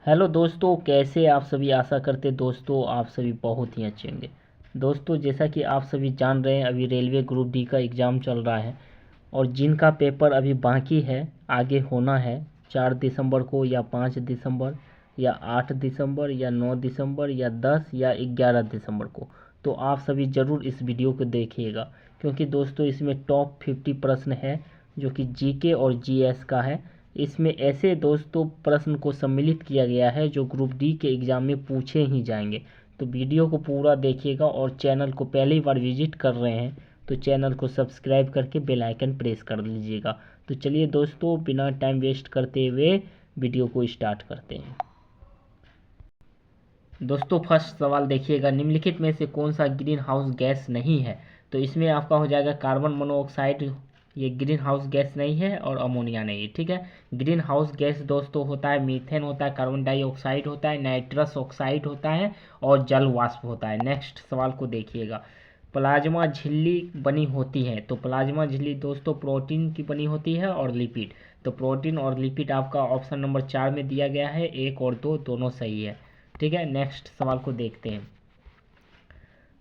Hello दोस्तों, कैसे आप सभी। आशा करते दोस्तों आप सभी बहुत ही अच्छे होंगे। दोस्तों, जैसा कि आप सभी जान रहे हैं, अभी रेलवे ग्रुप डी का एग्ज़ाम चल रहा है और जिनका पेपर अभी बाकी है, आगे होना है 4 दिसंबर को या 5 दिसंबर या 8 दिसंबर या 9 दिसंबर या 10 या 11 दिसंबर को। तो आप सभी ज़रूर इस वीडियो को देखिएगा, क्योंकि दोस्तों इसमें टॉप 50 प्रश्न है जो कि जीके और जीएस का है। इसमें ऐसे दोस्तों प्रश्न को सम्मिलित किया गया है जो ग्रुप डी के एग्ज़ाम में पूछे ही जाएंगे। तो वीडियो को पूरा देखिएगा और चैनल को पहली बार विजिट कर रहे हैं तो चैनल को सब्सक्राइब करके बेल आइकन प्रेस कर लीजिएगा। तो चलिए दोस्तों, बिना टाइम वेस्ट करते हुए वीडियो को स्टार्ट करते हैं। दोस्तों, फर्स्ट सवाल देखिएगा, निम्नलिखित में से कौन सा ग्रीन हाउस गैस नहीं है। तो इसमें आपका हो जाएगा कार्बन मोनोऑक्साइड, ये ग्रीन हाउस गैस नहीं है, और अमोनिया नहीं है। ठीक है, ग्रीन हाउस गैस दोस्तों होता है मीथेन होता है, कार्बन डाइऑक्साइड होता है, नाइट्रस ऑक्साइड होता है और जल वाष्प होता है। नेक्स्ट सवाल को देखिएगा, प्लाज्मा झिल्ली बनी होती है। तो प्लाज्मा झिल्ली दोस्तों प्रोटीन की बनी होती है और लिपिड। तो प्रोटीन और लिपिड आपका ऑप्शन नंबर 4 में दिया गया है, 1 और 2 दोनों सही है। ठीक है, नेक्स्ट सवाल को देखते हैं।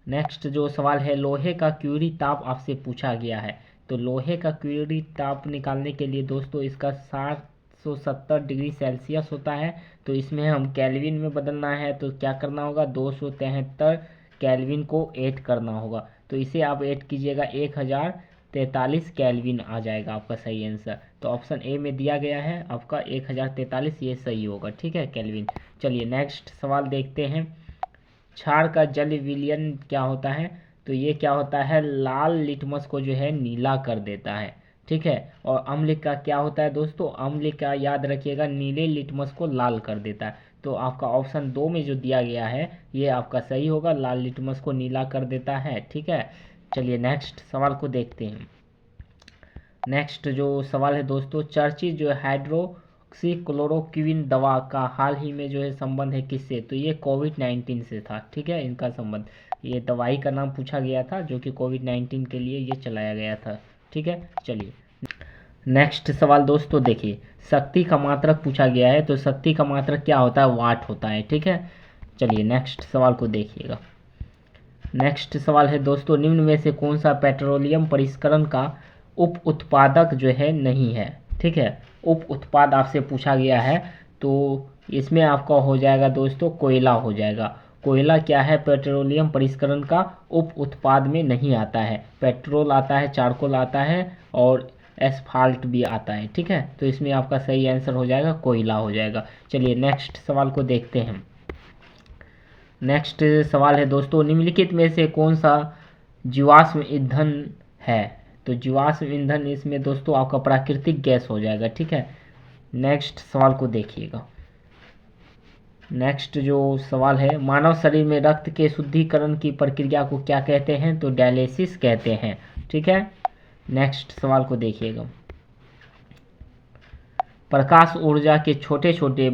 नेक्स्ट जो सवाल है, लोहे का क्यूरी ताप आपसे पूछा गया है। तो लोहे का क्यूरी ताप निकालने के लिए दोस्तों इसका 770 डिग्री सेल्सियस होता है। तो इसमें हम केल्विन में बदलना है, तो क्या करना होगा, 273 केल्विन को ऐड करना होगा। तो इसे आप ऐड कीजिएगा, 1043 केल्विन आ जाएगा आपका सही आंसर। तो ऑप्शन ए में दिया गया है आपका 1043, ये सही होगा। ठीक है, केल्विन। चलिए नेक्स्ट सवाल देखते हैं, क्षार का जल विलयन क्या होता है। तो ये क्या होता है, लाल लिटमस को जो है नीला कर देता है। ठीक है, और अम्ल का क्या होता है दोस्तों, अम्ल का याद रखिएगा नीले लिटमस को लाल कर देता है। तो आपका ऑप्शन 2 में जो दिया गया है ये आपका सही होगा, लाल लिटमस को नीला कर देता है। ठीक है, चलिए नेक्स्ट सवाल को देखते हैं। नेक्स्ट जो सवाल है दोस्तों, चर्चित जो हाइड्रोक्सीक्लोरोक्विन दवा का हाल ही में जो है संबंध है किससे। तो ये कोविड-19 से था। ठीक है, इनका संबंध, ये दवाई का नाम पूछा गया था जो कि कोविड-19 के लिए ये चलाया गया था। ठीक है, चलिए नेक्स्ट सवाल दोस्तों देखिए, शक्ति का मात्रक पूछा गया है। तो शक्ति का मात्रक क्या होता है, वाट होता है। ठीक है, चलिए नेक्स्ट सवाल को देखिएगा। नेक्स्ट सवाल है दोस्तों, निम्न में से कौन सा पेट्रोलियम परिष्करण का उप उत्पादक जो है नहीं है। ठीक है, उप उत्पाद आपसे पूछा गया है, तो इसमें आपका हो जाएगा दोस्तों कोयला हो जाएगा। कोयला क्या है, पेट्रोलियम परिष्करण का उप उत्पाद में नहीं आता है। पेट्रोल आता है, चारकोल आता है और एस्फाल्ट भी आता है। ठीक है, तो इसमें आपका सही आंसर हो जाएगा कोयला हो जाएगा। चलिए नेक्स्ट सवाल को देखते हैं। नेक्स्ट सवाल है दोस्तों, निम्नलिखित में से कौन सा जीवाश्म ईंधन है। तो जीवाश्म ईंधन इसमें दोस्तों आपका प्राकृतिक गैस हो जाएगा। ठीक है, नेक्स्ट सवाल को देखिएगा। नेक्स्ट जो सवाल है, मानव शरीर में रक्त के शुद्धिकरण की प्रक्रिया को क्या कहते हैं। तो डायलिसिस कहते हैं। ठीक है, नेक्स्ट सवाल को देखिएगा, प्रकाश ऊर्जा के छोटे छोटे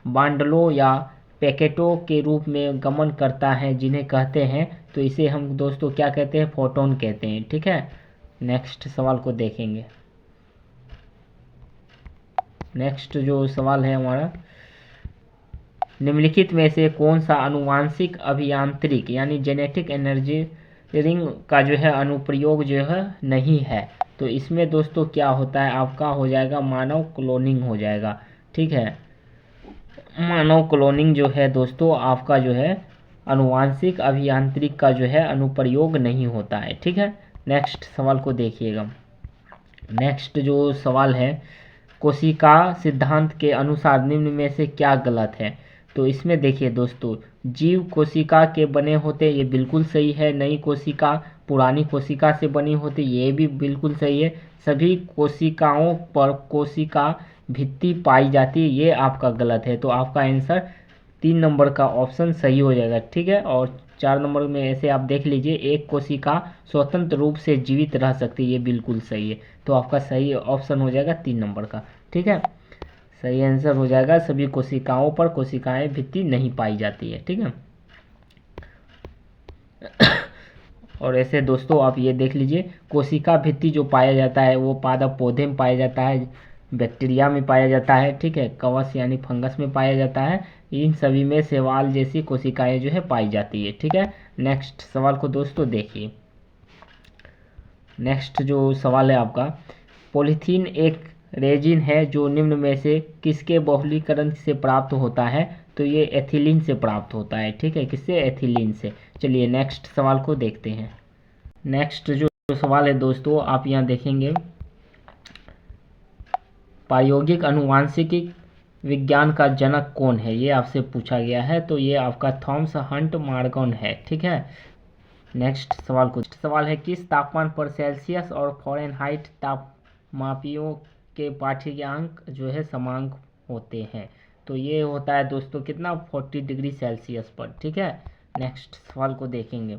बांडलों या पैकेटों के रूप में गमन करता है जिन्हें कहते हैं। तो इसे हम दोस्तों क्या कहते हैं, फोटोन कहते हैं। ठीक है, नेक्स्ट सवाल को देखेंगे। नेक्स्ट जो सवाल है हमारा, निम्नलिखित में से कौन सा आनुवांशिक अभियांत्रिक यानी जेनेटिक इंजीनियरिंग का जो है अनुप्रयोग जो है नहीं है। तो इसमें दोस्तों क्या होता है, आपका हो जाएगा मानव क्लोनिंग हो जाएगा। ठीक है, मानव क्लोनिंग जो है दोस्तों आपका जो है आनुवांशिक अभियांत्रिक का जो है अनुप्रयोग नहीं होता है। ठीक है, नेक्स्ट सवाल को देखिएगा। नेक्स्ट जो सवाल है, कोशिका सिद्धांत के अनुसार निम्न में से क्या गलत है। तो इसमें देखिए दोस्तों, जीव कोशिका के बने होते, ये बिल्कुल सही है। नई कोशिका पुरानी कोशिका से बनी होती, ये भी बिल्कुल सही है। सभी कोशिकाओं पर कोशिका भित्ति पाई जाती है, ये आपका गलत है। तो आपका आंसर 3 नंबर का ऑप्शन सही हो जाएगा। ठीक है, और 4 नंबर में ऐसे आप देख लीजिए, एक कोशिका स्वतंत्र रूप से जीवित रह सकती है, ये बिल्कुल सही है। तो आपका सही ऑप्शन हो जाएगा 3 नंबर का। ठीक है, सही आंसर हो जाएगा, सभी कोशिकाओं पर कोशिकाएं भित्ति नहीं पाई जाती है। ठीक है, और ऐसे दोस्तों आप ये देख लीजिए, कोशिका भित्ति जो पाया जाता है वो पादप पौधे में पाया जाता है, बैक्टीरिया में पाया जाता है, ठीक है, कवच यानी फंगस में पाया जाता है, इन सभी में शैवाल जैसी कोशिकाएं जो है पाई जाती है, ठीक है। नेक्स्ट सवाल को दोस्तों देखिए। नेक्स्ट जो सवाल है आपका, पॉलीथीन एक रेजिन है जो निम्न में से किसके बहुलीकरण से प्राप्त होता है? तो ये एथिलीन से प्राप्त होता है, ठीक है, किससे? एथिलीन से। चलिए नेक्स्ट सवाल को देखते हैं। नेक्स्ट जो सवाल है दोस्तों, आप यहाँ देखेंगे, प्रायोगिक आनुवांशिकी विज्ञान का जनक कौन है, ये आपसे पूछा गया है। तो ये आपका थॉमस हंट मार्गन है, ठीक है। नेक्स्ट सवाल है, किस तापमान पर सेल्सियस और फ़ारेनहाइट तापमापियों के पाठ्यांक जो है समान होते हैं? तो ये होता है दोस्तों कितना? 40 डिग्री सेल्सियस पर, ठीक है। नेक्स्ट सवाल को देखेंगे,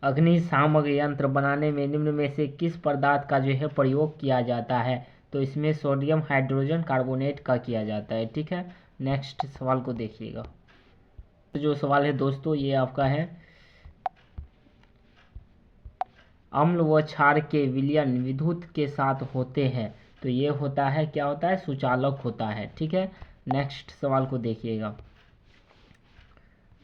अग्निशामक यंत्र बनाने में निम्न में से किस पदार्थ का जो है प्रयोग किया जाता है? तो इसमें सोडियम हाइड्रोजन कार्बोनेट का किया जाता है, ठीक है। नेक्स्ट सवाल को देखिएगा। जो सवाल है दोस्तों ये आपका है, अम्ल व क्षार के विलयन विद्युत के साथ होते हैं, तो ये होता है, क्या होता है? सुचालक होता है, ठीक है। नेक्स्ट सवाल को देखिएगा।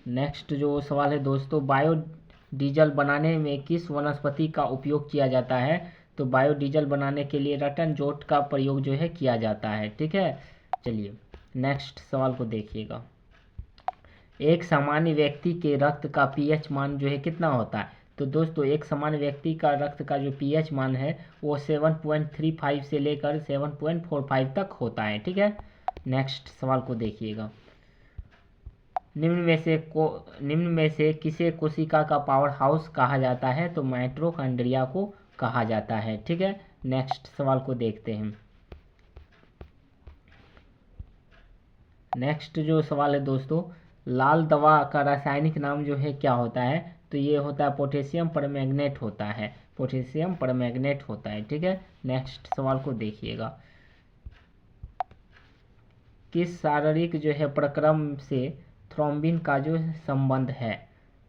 नेक्स्ट जो सवाल है दोस्तों, बायोडीजल बनाने में किस वनस्पति का उपयोग किया जाता है? तो बायोडीजल बनाने के लिए रतन जोट का प्रयोग जो है किया जाता है, ठीक है। चलिए नेक्स्ट सवाल को देखिएगा, एक सामान्य व्यक्ति के रक्त का पीएच मान जो है कितना होता है? तो दोस्तों एक सामान्य व्यक्ति का रक्त का जो पीएच मान है वो 7.35 से लेकर 7.45 तक होता है, ठीक है। नेक्स्ट सवाल को देखिएगा, निम्न में से किसे कोशिका का पावर हाउस कहा जाता है? तो माइटोकॉन्ड्रिया को कहा जाता है, ठीक है। नेक्स्ट सवाल को देखते हैं। नेक्स्ट जो सवाल है दोस्तों, लाल दवा का रासायनिक नाम जो है क्या होता है? तो ये होता है पोटेशियम परमैंगनेट होता है, पोटेशियम परमैंगनेट होता है, ठीक है। नेक्स्ट सवाल को देखिएगा, किस शारीरिक जो है प्रक्रम से थ्रोम्बिन का जो संबंध है?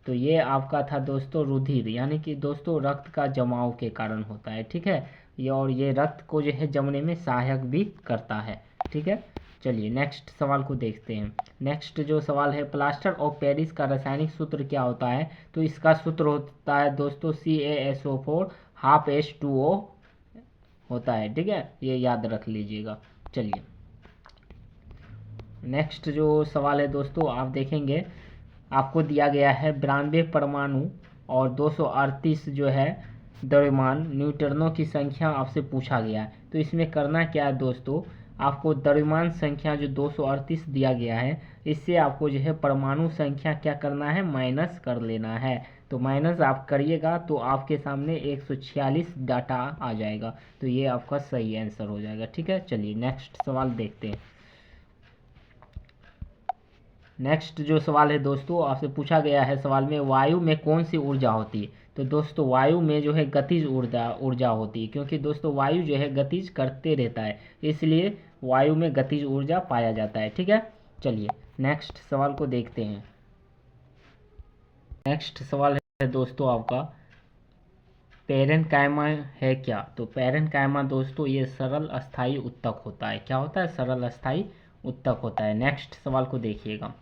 तो ये आपका था दोस्तों रुधिर, यानी कि दोस्तों रक्त का जमाव के कारण होता है, ठीक है। और ये रक्त को जो है जमने में सहायक भी करता है, ठीक है। चलिए नेक्स्ट सवाल को देखते हैं। नेक्स्ट जो सवाल है, प्लास्टर ऑफ पेरिस का रासायनिक सूत्र क्या होता है? तो इसका सूत्र होता है दोस्तों CaSO4 हाफ H2O होता है, ठीक है, ये याद रख लीजिएगा। चलिए नेक्स्ट जो सवाल है दोस्तों, आप देखेंगे आपको दिया गया है 92 परमाणु और 238 जो है द्रव्यमान न्यूट्रॉनों की संख्या आपसे पूछा गया है। तो इसमें करना क्या है दोस्तों, आपको द्रव्यमान संख्या जो 238 दिया गया है इससे आपको जो है परमाणु संख्या क्या करना है? माइनस कर लेना है। तो माइनस आप करिएगा तो आपके सामने 146 डाटा आ जाएगा, तो ये आपका सही आंसर हो जाएगा, ठीक है। चलिए नेक्स्ट सवाल देखते हैं। नेक्स्ट जो सवाल है दोस्तों, आपसे पूछा गया है सवाल में, वायु में कौन सी ऊर्जा होती है? तो दोस्तों वायु में जो है गतिज ऊर्जा होती है, क्योंकि दोस्तों वायु जो है गतिज करते रहता है, इसलिए वायु में गतिज ऊर्जा पाया जाता है, ठीक है। चलिए नेक्स्ट सवाल को देखते हैं। नेक्स्ट सवाल है दोस्तों आपका, पैरेन्काइमा है क्या? तो पैरेन्काइमा दोस्तों ये सरल अस्थायी उत्तक होता है, क्या होता है? सरल अस्थायी उत्तक होता है। नेक्स्ट सवाल को देखिएगा।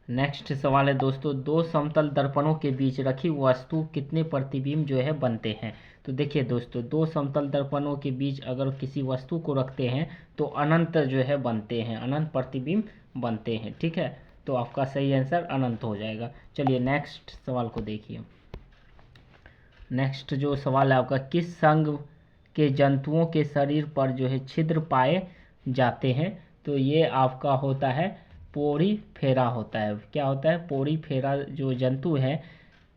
नेक्स्ट सवाल है दोस्तों, दो समतल दर्पणों के बीच रखी वस्तु कितने प्रतिबिंब जो है बनते हैं? तो देखिए दोस्तों, दो समतल दर्पणों के बीच अगर किसी वस्तु को रखते हैं तो अनंत जो है बनते हैं, अनंत प्रतिबिंब बनते हैं, ठीक है। तो आपका सही आंसर अनंत हो जाएगा। चलिए नेक्स्ट सवाल को देखिए। नेक्स्ट जो सवाल है आपका, किस संघ के जंतुओं के शरीर पर जो है छिद्र पाए जाते हैं? तो ये आपका होता है पोरीफेरा होता है, क्या होता है? पोरीफेरा जो जंतु है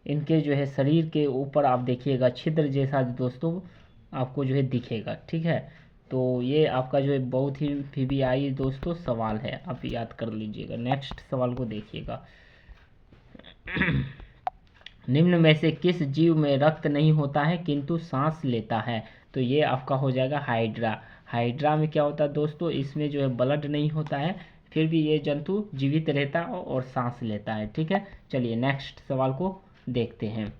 इनके जो है शरीर के ऊपर आप देखिएगा छिद्र जैसा दोस्तों आपको जो है दिखेगा, ठीक है। तो ये आपका जो है बहुत ही PBI दोस्तों सवाल है, आप याद कर लीजिएगा। नेक्स्ट सवाल को देखिएगा, निम्न में से किस जीव में रक्त नहीं होता है किंतु सांस लेता है? तो ये आपका हो जाएगा हाइड्रा। हाइड्रा में क्या होता है दोस्तों, इसमें जो है ब्लड नहीं होता है, फिर भी ये जंतु जीवित रहता है और सांस लेता है, ठीक है। चलिए नेक्स्ट सवाल को देखते हैं।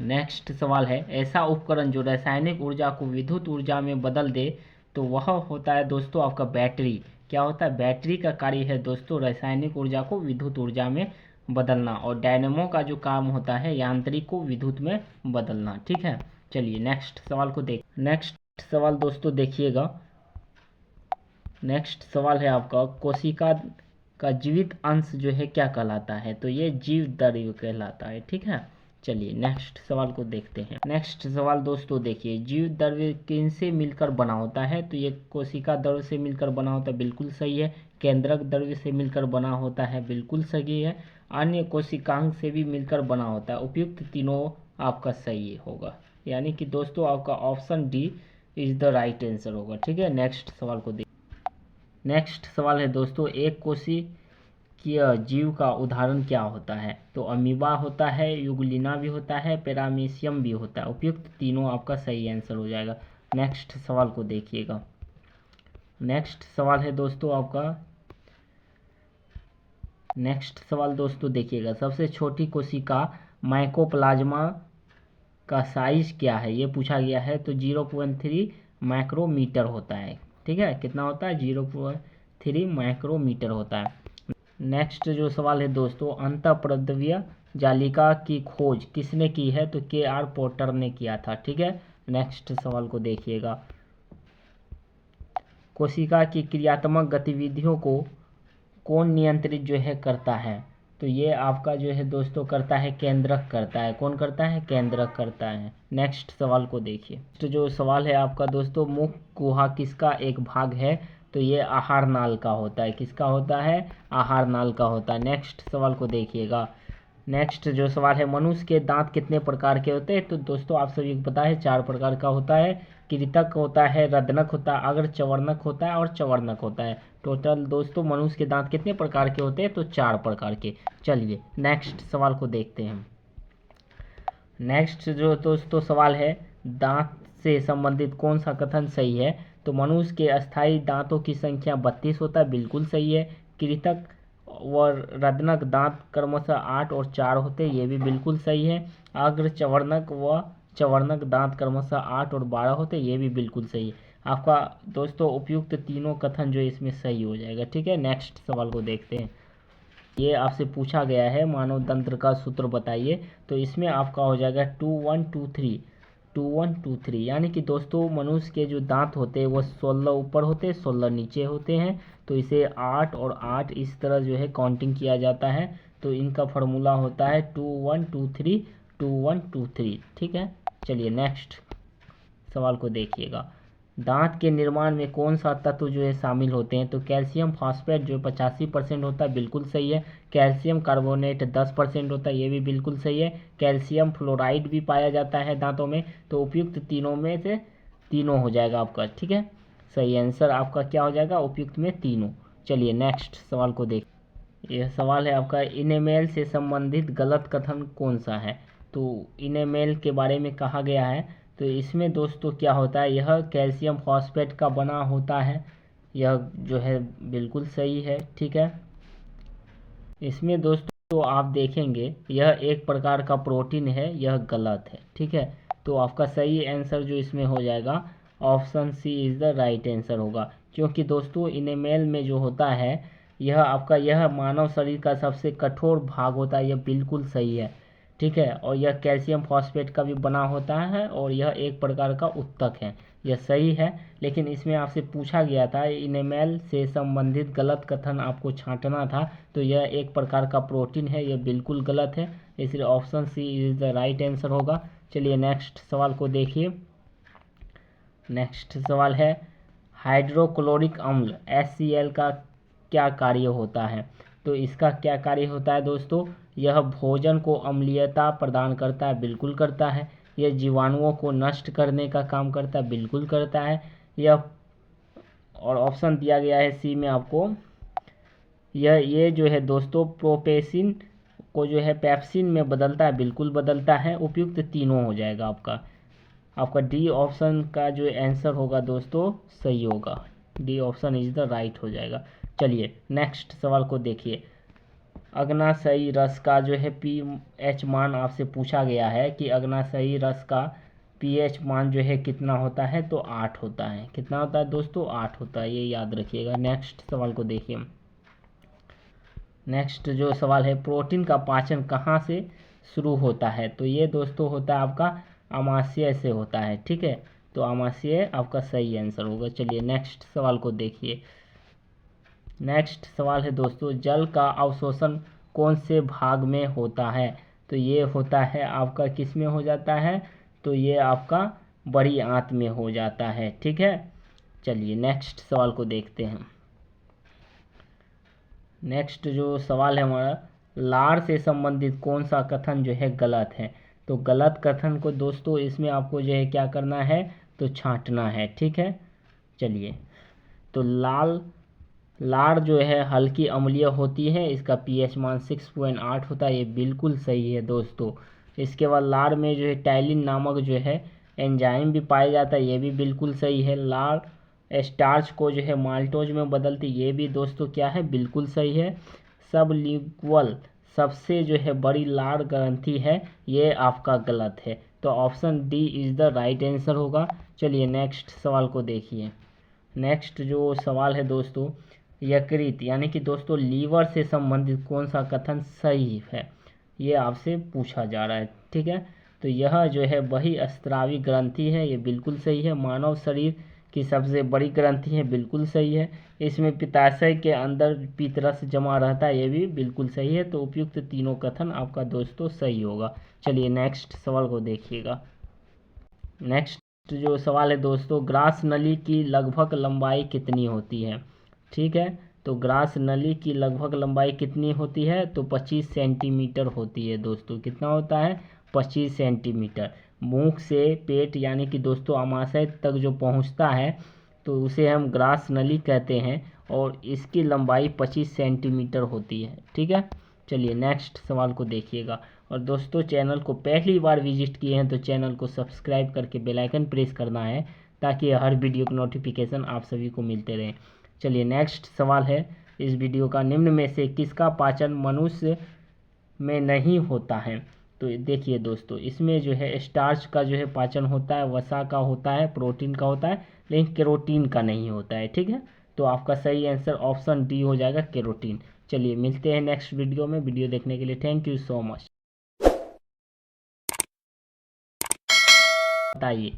नेक्स्ट सवाल है, ऐसा उपकरण जो रासायनिक ऊर्जा को विद्युत ऊर्जा में बदल दे तो वह होता है दोस्तों आपका बैटरी। क्या होता है? बैटरी का कार्य है दोस्तों रासायनिक ऊर्जा को विद्युत ऊर्जा में बदलना, और डायनेमो का जो काम होता है यांत्रिक को विद्युत में बदलना। ठीक है, चलिए नेक्स्ट सवाल को देख। नेक्स्ट सवाल दोस्तों देखिएगा, नेक्स्ट सवाल है आपका, कोशिका का जीवित अंश जो है क्या कहलाता है? तो ये जीव द्रव्य कहलाता है। ठीक है, चलिए नेक्स्ट सवाल को देखते हैं। नेक्स्ट सवाल दोस्तों देखिए, जीव द्रव्य किनसे मिलकर बना होता है? तो ये कोशिका द्रव्य से मिलकर बना होता है, बिल्कुल सही है। केंद्रक द्रव्य से मिलकर बना होता है, बिल्कुल सही है। अन्य कोशिकांग से भी मिलकर बना होता है। उपयुक्त तीनों आपका सही होगा, यानी कि दोस्तों आपका option D is the right answer होगा। ठीक है, नेक्स्ट सवाल को देख। नेक्स्ट सवाल है दोस्तों, एक कोशिकीय जीव का उदाहरण क्या होता है? तो अमीबा होता है, यूग्लिना भी होता है, पैरामीशियम भी होता है। उपयुक्त तीनों आपका सही आंसर हो जाएगा। नेक्स्ट सवाल को देखिएगा। नेक्स्ट सवाल है दोस्तों आपका, नेक्स्ट सवाल दोस्तों देखिएगा, सबसे छोटी कोशिका माइकोप्लाज्मा का साइज क्या है? ये पूछा गया है। तो 0.3 माइक्रोमीटर होता है। ठीक है, कितना होता है? 0.3 माइक्रोमीटर होता है। नेक्स्ट जो सवाल है दोस्तों, अंतःप्रद्रव्य जालिका की खोज किसने की है? तो KR पोर्टर ने किया था। ठीक है, नेक्स्ट सवाल को देखिएगा, कोशिका की क्रियात्मक गतिविधियों को कौन नियंत्रित जो है करता है? तो ये आपका जो है दोस्तों करता है केंद्रक करता है। कौन करता है? केंद्रक करता है। नेक्स्ट सवाल को देखिए, तो जो सवाल है आपका दोस्तों, मुख गुहा किसका एक भाग है? तो ये आहार नाल का होता है। किसका होता है? आहार नाल का होता है। नेक्स्ट सवाल को देखिएगा। नेक्स्ट जो सवाल है, मनुष्य के दांत कितने प्रकार के होते हैं? तो दोस्तों आप सभी को पता है 4 प्रकार का होता है। कृतक होता है, रदनक होता है, अग्र चवर्णक होता है और चवर्णक होता है। टोटल दोस्तों मनुष्य के दांत कितने प्रकार के होते हैं? तो 4 प्रकार के। चलिए नेक्स्ट सवाल को देखते हैं। नेक्स्ट जो दोस्तों सवाल है, दांत से संबंधित कौन सा कथन सही है? तो मनुष्य के अस्थायी दांतों की संख्या 32 होता है, बिल्कुल सही है। कृतक व रदनक दांत क्रमशः 8 और 4 होते हैं, ये भी बिल्कुल सही है। अग्र चवर्णक व चवर्णक दांत क्रमशः 8 और 12 होते हैं, ये भी बिल्कुल सही है। आपका दोस्तों उपयुक्त तीनों कथन जो इसमें सही हो जाएगा। ठीक है, नेक्स्ट सवाल को देखते हैं। ये आपसे पूछा गया है मानव तंत्र का सूत्र बताइए। तो इसमें आपका हो जाएगा 2123 2123, यानी कि दोस्तों मनुष्य के जो दांत होते हैं वो 16 ऊपर होते हैं, 16 नीचे होते हैं। तो इसे 8 और 8 इस तरह जो है काउंटिंग किया जाता है। तो इनका फार्मूला होता है 2123 2123। ठीक है, चलिए नेक्स्ट सवाल को देखिएगा, दांत के निर्माण में कौन सा तत्व जो है शामिल होते हैं? तो कैल्शियम फॉस्फेट जो 85% होता है, बिल्कुल सही है। कैल्शियम कार्बोनेट 10% होता है, ये भी बिल्कुल सही है। कैल्शियम फ्लोराइड भी पाया जाता है दांतों में। तो उपयुक्त तीनों में से तीनों हो जाएगा आपका। ठीक है, सही आंसर आपका क्या हो जाएगा? उपयुक्त में तीनों। चलिए नेक्स्ट सवाल को देख। यह सवाल है आपका, इनेमेल से संबंधित गलत कथन कौन सा है? तो इनेमेल के बारे में कहा गया है। तो इसमें दोस्तों क्या होता है, यह कैल्शियम फॉस्फेट का बना होता है, यह जो है बिल्कुल सही है। ठीक है, इसमें दोस्तों आप देखेंगे यह एक प्रकार का प्रोटीन है, यह गलत है। ठीक है, तो आपका सही आंसर जो इसमें हो जाएगा option C is the right answer होगा। क्योंकि दोस्तों इनेमेल में जो होता है यह आपका यह मानव शरीर का सबसे कठोर भाग होता है, यह बिल्कुल सही है। ठीक है, और यह कैल्शियम फॉस्फेट का भी बना होता है और यह एक प्रकार का उत्तक है, यह सही है। लेकिन इसमें आपसे पूछा गया था इनेमेल से संबंधित गलत कथन आपको छांटना था। तो यह एक प्रकार का प्रोटीन है, यह बिल्कुल गलत है, इसलिए option C is the right answer होगा। चलिए नेक्स्ट सवाल को देखिए। नेक्स्ट सवाल है, हाइड्रोक्लोरिक अम्ल HCl का क्या कार्य होता है? तो इसका क्या कार्य होता है दोस्तों? यह भोजन को अम्लीयता प्रदान करता है, बिल्कुल करता है। यह जीवाणुओं को नष्ट करने का काम करता है, बिल्कुल करता है। यह और ऑप्शन दिया गया है सी में आपको, ये जो है दोस्तों प्रोपेसिन को जो है पेप्सिन में बदलता है, बिल्कुल बदलता है। उपयुक्त तीनों हो जाएगा आपका। आपका डी ऑप्शन का जो आंसर होगा दोस्तों सही होगा, D option is the right हो जाएगा। चलिए नेक्स्ट सवाल को देखिए, अग्नाशयी रस का जो है pH मान आपसे पूछा गया है कि अग्नाशयी रस का pH मान जो है कितना होता है, तो 8 होता है। कितना होता है दोस्तों? 8 होता है, ये याद रखिएगा। नेक्स्ट सवाल को देखिए। नेक्स्ट जो सवाल है, प्रोटीन का पाचन कहाँ से शुरू होता है? तो ये दोस्तों होता है आपका आमाशय से होता है, ठीक है। तो आमाशय आपका सही आंसर होगा। चलिए नेक्स्ट सवाल को देखिए। नेक्स्ट सवाल है दोस्तों, जल का अवशोषण कौन से भाग में होता है? तो ये होता है आपका किस में हो जाता है? तो ये आपका बड़ी आंत में हो जाता है, ठीक है। चलिए नेक्स्ट सवाल को देखते हैं। नेक्स्ट जो सवाल है हमारा, लार से संबंधित कौन सा कथन जो है गलत है? तो गलत कथन को दोस्तों इसमें आपको जो है क्या करना है, तो छांटना है, ठीक है। चलिए, तो लार जो है हल्की अम्लीय होती है, इसका pH मान 6.8 होता है, ये बिल्कुल सही है दोस्तों। इसके बाद लार में जो है टाइलिन नामक जो है एंजाइम भी पाया जाता है, ये भी बिल्कुल सही है। लार स्टार्च को जो है माल्टोज में बदलती, ये भी दोस्तों क्या है, बिल्कुल सही है। सबलिंगुअल सबसे जो है बड़ी लार ग्रंथि है, ये आपका गलत है। तो option D is the right answer होगा। चलिए नेक्स्ट सवाल को देखिए। नेक्स्ट जो सवाल है दोस्तों, यकृत यानी कि दोस्तों लीवर से संबंधित कौन सा कथन सही है? ये आपसे पूछा जा रहा है, ठीक है। तो यह जो है वही स्रावी ग्रंथि है, ये बिल्कुल सही है। मानव शरीर की सबसे बड़ी ग्रंथि है, बिल्कुल सही है। इसमें पित्ताशय के अंदर पित्तरस जमा रहता है, ये भी बिल्कुल सही है। तो उपयुक्त तीनों कथन आपका दोस्तों सही होगा। चलिए नेक्स्ट सवाल को देखिएगा। नेक्स्ट जो सवाल है दोस्तों, ग्रास नली की लगभग लंबाई कितनी होती है? ठीक है, तो ग्रास नली की लगभग लंबाई कितनी होती है? तो 25 सेंटीमीटर होती है दोस्तों। कितना होता है? 25 सेंटीमीटर। मुख से पेट यानी कि दोस्तों आमाशय तक जो पहुंचता है, तो उसे हम ग्रास नली कहते हैं, और इसकी लंबाई 25 सेंटीमीटर होती है, ठीक है। चलिए नेक्स्ट सवाल को देखिएगा। और दोस्तों चैनल को पहली बार विजिट किए हैं तो चैनल को सब्सक्राइब करके बेल आइकन प्रेस करना है, ताकि हर वीडियो की नोटिफिकेशन आप सभी को मिलते रहें। चलिए नेक्स्ट सवाल है इस वीडियो का, निम्न में से किसका पाचन मनुष्य में नहीं होता है? तो देखिए दोस्तों, इसमें जो है स्टार्च का जो है पाचन होता है, वसा का होता है, प्रोटीन का होता है, लेकिन केरोटीन का नहीं होता है, ठीक है। तो आपका सही आंसर ऑप्शन डी हो जाएगा, केरोटीन। चलिए मिलते हैं नेक्स्ट वीडियो में। वीडियो देखने के लिए थैंक यू सो मच। बताइए।